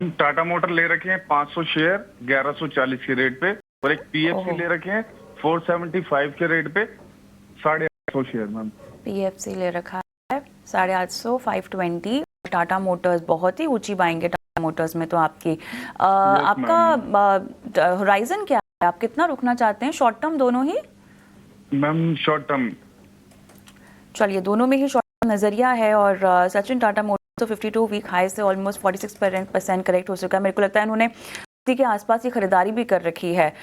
Tata motor ले रखे हैं 500 शेयर 1140 के रेट पे, और एक पीएफसी ले रखे हैं 475 के रेट पे 850 शेयर। मैम पीएफसी ले रखा है 850, 520। टाटा मोटर्स बहुत ही ऊंची बाइंग है टाटा मोटर्स में तो आपकी। आपका होराइजन क्या है, आप कितना रुकना चाहते हैं? शॉर्ट टर्म दोनों ही? Ma'am short term. चलिए, दोनों में ही शॉर्ट टर्म नजरिया है। और सचिन टाटा मोटर्स तो 52 वीक हाई से ऑलमोस्ट 46% करेक्ट हो चुका है। मेरे को लगता है इन्होंने इसी के आसपास ये खरीदारी भी कर रखी है।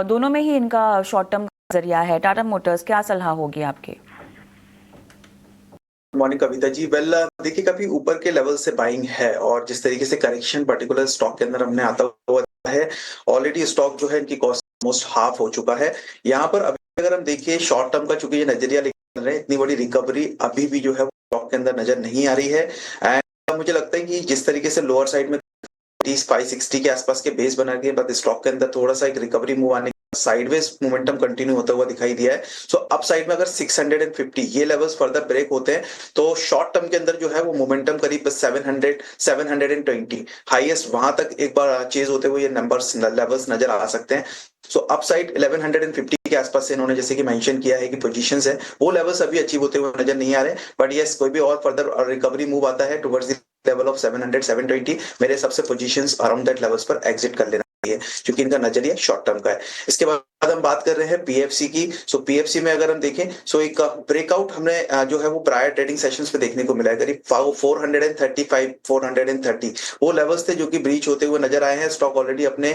दोनों में ही इनका शॉर्ट टर्म नजरिया है। टाटा मोटर्स, क्या सलाह होगी आपकी? मॉर्निंग कविता जी। वेल देखिए, काफी ऊपर के लेवल से बाइंग है, और जिस तरीके से करेक्शन पर्टिकुलर स्टॉक के अंदर हमने आता हुआ है, ऑलरेडी स्टॉक जो है इनकी कॉस्ट ऑलमोस्ट हाफ हो चुका है। यहाँ पर अभी अगर हम देखिए शॉर्ट टर्म का, चूंकि ये नजरिया लेकर रहे हैं, इतनी बड़ी रिकवरी अभी भी जो है स्टॉक के अंदर नजर नहीं आ रही है। एंड मुझे लगता है कि जिस तरीके से लोअर साइड में 560 के आसपास के बेस बना के बाद स्टॉक के अंदर थोड़ा सा एक रिकवरी मूव आने साइडवेज मोमेंटम कंटिन्यू होता हुआ दिखाई दिया है। सो अप साइड में अगर 650 ये लेवल्स फर्दर ब्रेक होते हैं तो शॉर्ट टर्म के अंदर जो है वो मोमेंटम करीब 700 720 हाईएस्ट वहां तक एक बार चेज होते हुए ये नंबर्स लेवल्स नजर आ सकते हैं। सो अप साइड 1150 के आसपास से इन्होंने जैसे कि मेंशन किया है कि पोजीशंस है, वो लेवल्स अभी अचीव होते हुए नजर नहीं आ रहे। बट यस, कोई भी और फर्दर रिकवरी मूव आता है टुवर्ड्स द लेवल ऑफ 700 720, मेरे सबसे पोजीशंस अराउंड दैट लेवल्स पर एग्जिट कर लेना है, क्योंकि इनका नजरिया शॉर्ट टर्म का है। इसके बाद हम बात कर रहे हैं पीएफसी की। सो पीएफसी में अगर हम देखें, सो एक ब्रेकआउट हमने जो है वो प्रायर ट्रेडिंग सेशंस पे देखने को मिला है, करीब 435 430 वो लेवल्स थे जो कि ब्रीच होते हुए नजर आए हैं। स्टॉक ऑलरेडी अपने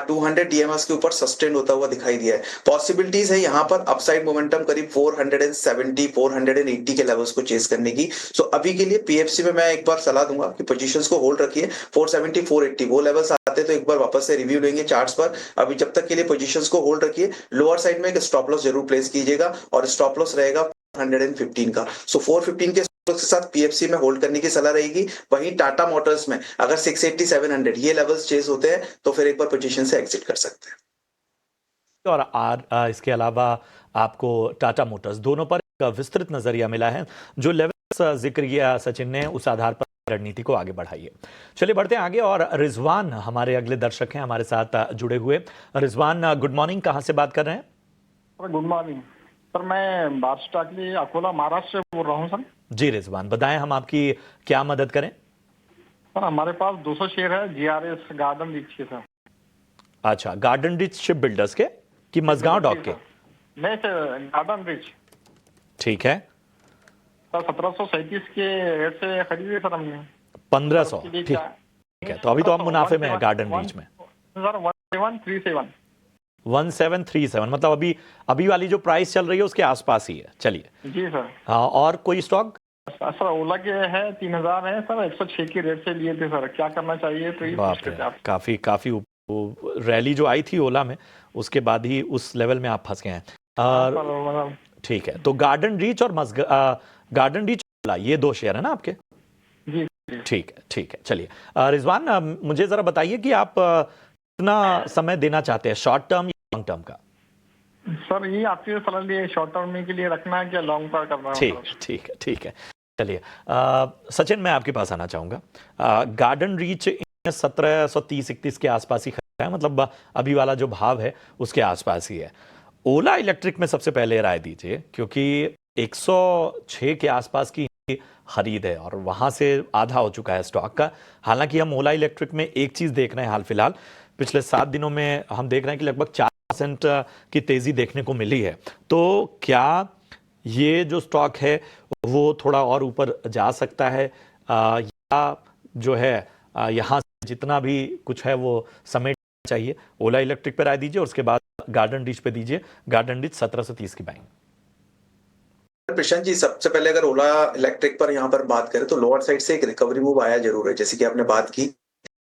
200 डीएमएस के ऊपर सस्टेन होता हुआ दिखाई दिया है। पॉसिबिलिटीज है यहाँ पर अपसाइड मोमेंटम करीब 470 480 के लेवल्स को चेस करने की। सो अभी के लिए पीएफसी में मैं एक बार सलाह दूंगा कि पोजीशंस को होल्ड रखिए। 470 480 वो लेवल्स आते तो एक बार वापस से रिव्यू लेंगे चार्ट्स पर। अभी जब तक के लिए पोजीशंस को होल्ड रखिए। लोअर साइड में एक स्टॉप लॉस जरूर प्लेस कीजिएगा, और स्टॉप लॉस रहेगा 415 का। सो 415 के साथ पीएफसी में होल्ड करने की सलाह रहेगी। वहीं टाटा मोटर्स में अगर 680 700 ये लेवल्स चेस होते हैं तो फिर एक बार पोजीशन से एग्जिट कर सकते हैं। और इसके अलावा आपको टाटा मोटर्स दोनों पर एक विस्तृत नजरिया मिला है। जो लेवल्स जिक्र किया सचिन ने, उस आधार पर रणनीति को आगे बढ़ाइए। चलिए बढ़ते हैं आगे, और रिजवान हमारे अगले दर्शक हैं हमारे साथ जुड़े हुए। रिजवान, गुड मॉर्निंग, कहां से बात कर रहे हैं? गुड मॉर्निंग सर, मैं बादशाह टाकली अकोला महाराष्ट्र से बोल रहा हूं सर। जी रिजवान, बताएं हम आपकी क्या मदद करें? सर हमारे पास 200 शेयर है जीआरएस गार्डन रिच के सर। अच्छा, गार्डन रिच शिप बिल्डर्स के कि मझगांव डॉक के? नहीं सर, गार्डन रिच। ठीक है सर 1737 के रेट से खरीदे सर हमने। 1500, ठीक है। तो अभी तो हम मुनाफे में है गार्डन रिच में सर। 1737 1737 मतलब अभी वाली जो प्राइस चल रही है उसके आसपास ही है। चलिए जी सर। हाँ, और कोई स्टॉक? सर ओला के है 3000 है सर, 106 के रेट से लिए थे सर, क्या करना चाहिए? तो काफी रैली जो आई थी ओला में, उसके बाद ही उस लेवल में आप फंस गए हैं। और ठीक है, तो गार्डन रीच और गार्डन रीच ये दो शेयर है ना आपके? जी ठीक है। चलिए रिजवान, मुझे जरा बताइए कि आप कितना समय देना चाहते हैं, शॉर्ट टर्म या लॉन्ग टर्म का? सर ये आपकी सलाह लिए, शॉर्ट टर्म के लिए रखना है क्या लॉन्ग टर्म करना है? ठीक है। चलिए सचिन, मैं आपके पास आना चाहूंगा। गार्डन रीच 1730-31 के आसपास ही खरीदा है, मतलब अभी वाला जो भाव है उसके आसपास ही है। ओला इलेक्ट्रिक में सबसे पहले राय दीजिए, क्योंकि 106 के आसपास की खरीद है और वहां से आधा हो चुका है स्टॉक का। हालांकि हम ओला इलेक्ट्रिक में एक चीज देख रहे हैं हाल फिलहाल, पिछले 7 दिनों में हम देख रहे हैं कि लगभग 4% की तेजी देखने को मिली है। तो क्या ये जो स्टॉक है वो थोड़ा और ऊपर जा सकता है, या जो है यहाँ से जितना भी कुछ है वो समेट चाहिए? ओला इलेक्ट्रिक पे राय दीजिए, और उसके बाद गार्डन रिच पे दीजिए। गार्डन रिच 1730 की बाइंग। प्रशांत जी, सबसे पहले अगर ओला इलेक्ट्रिक पर यहाँ पर बात करें तो लोअर साइड से एक रिकवरी मूव आया जरूर है, जैसे कि आपने बात की।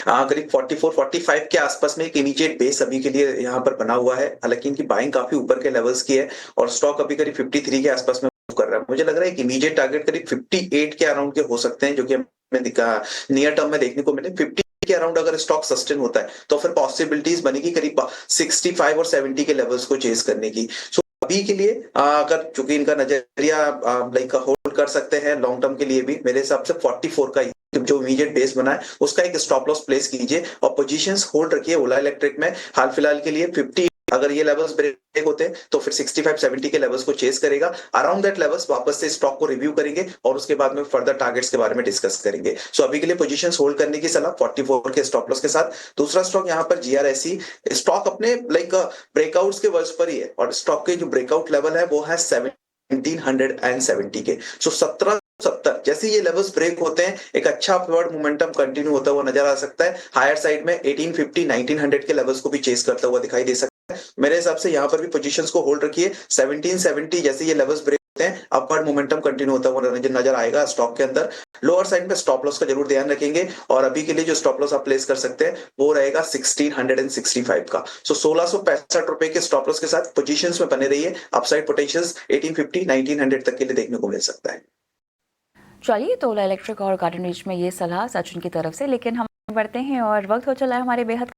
करीब 44 45 के आसपास में एक इमीडिएट बेस अभी के लिए यहाँ पर बना हुआ है। हालांकि इनकी बाइंग काफी ऊपर के लेवल्स की है, और स्टॉक अभी करीब 53 के आसपास में मूव कर रहा है। मुझे लग रहा है एक इमीडिएट टारगेट करीब 58 के अराउंड के हो सकते हैं, जो कि हमें नियर टर्म में देखने को मिले। 50 के अराउंड अगर स्टॉक सस्टेन होता है तो फिर पॉसिबिलिटीज बनेगी करीब 65 और 70 के लेवल्स को चेस करने की। सो अभी के लिए अगर चूंकि इनका नजरिया लाइक होल्ड कर सकते हैं लॉन्ग टर्म के लिए भी, मेरे हिसाब से 44 का जो इमीडिएट बेस बना है उसका एक स्टॉप लॉस प्लेस कीजिए और पोजीशंस होल्ड रखिए ओला इलेक्ट्रिक में। हाल फिलहाल के लिए 50 अगर ये लेवल्स ब्रेक होते हैं तो फिर 65-70 के लेवल्स को चेस करेगा। अराउंड दैट लेवल्स वापस से स्टॉक को रिव्यू करेंगे और उसके बाद में फर्दर टारगेट्स के बारे में डिस्कस करेंगे। सो अभी के लिए पोजीशंस होल्ड करने की सलाह 44 के स्टॉप लॉस के साथ। दूसरा स्टॉक यहाँ पर जीआरएसई, स्टॉक अपने लाइक ब्रेकआउट्स के वर्ष पर ही है और स्टॉक के जो ब्रेकआउट लेवल है वो है 1770 के। सो 1770 जैसे ये लेवल्स ब्रेक होते हैं एक अच्छा अपवर्ड मोमेंटम कंटिन्यू होता हुआ नजर आ सकता है। हायर साइड में 1850-1900 के लेवल्स को भी चेस करता हुआ दिखाई दे सकता है। मेरे हिसाब से यहाँ पर भी पोजीशंस को होल्ड रखिए। 1770 जैसे ये लेवल्स ब्रेक होते हैं अपवर्ड मोमेंटम कंटिन्यू होता हुआ नजर आएगा स्टॉक के अंदर। लोअर साइड में स्टॉप लॉस का जरूर ध्यान रखेंगे और अभी के लिए जो स्टॉप लॉस आप प्लेस कर सकते हैं वो रहेगा 1665 का। सो 1665 रुपए के स्टॉप लॉस के साथ पोजीशंस में बने रहिए। अपसाइड पोटेंशियल्स 1850-1900 तक के लिए देखने को मिल सकता है। चलिए, तो ओला इलेक्ट्रिक और गार्डन रीच में ये सलाह सचिन की तरफ से, लेकिन हम बढ़ते हैं और वक्त हो चला है हमारे बेहद